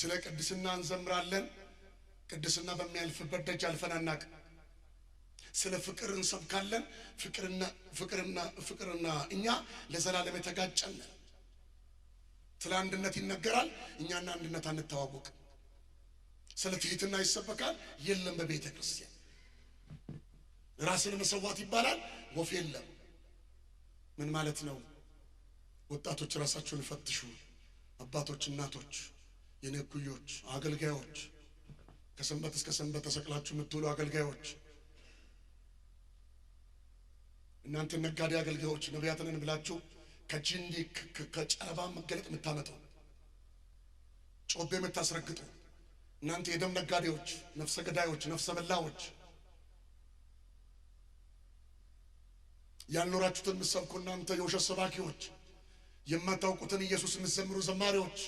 ስለ ቅድስና እንዘምራለን። ቅድስና በሚያልፍበት ደጅ አልፈናናቅ። ስለ ፍቅር እንሰብካለን። ፍቅርና እኛ ለዘላለም የተጋጨን። ስለ አንድነት ይነገራል። እኛና አንድነት አንተዋወቅ። ስለ ትህትና ይሰበካል። የለም በቤተ ክርስቲያን ራስን መሰዋት ይባላል። ወፍ የለም። ምን ማለት ነው? ወጣቶች ራሳችሁን ፈትሹ። አባቶች፣ እናቶች፣ የነኩዮች አገልጋዮች፣ ከሰንበት እስከ ሰንበት ተሰቅላችሁ የምትውሉ አገልጋዮች፣ እናንተ ነጋዴ አገልጋዮች ነቢያትን ብላችሁ ከጂንዲ ከጨረባ መገለጥ የምታመጡ ጮቤ የምታስረግጡ እናንተ የደም ነጋዴዎች፣ ነፍሰ ገዳዮች፣ ነፍሰ በላዎች ያልኖራችሁትን የምትሰብኩ እናንተ የውሸት ሰባኪዎች፣ የማታውቁትን ኢየሱስ የምትዘምሩ ዘማሪዎች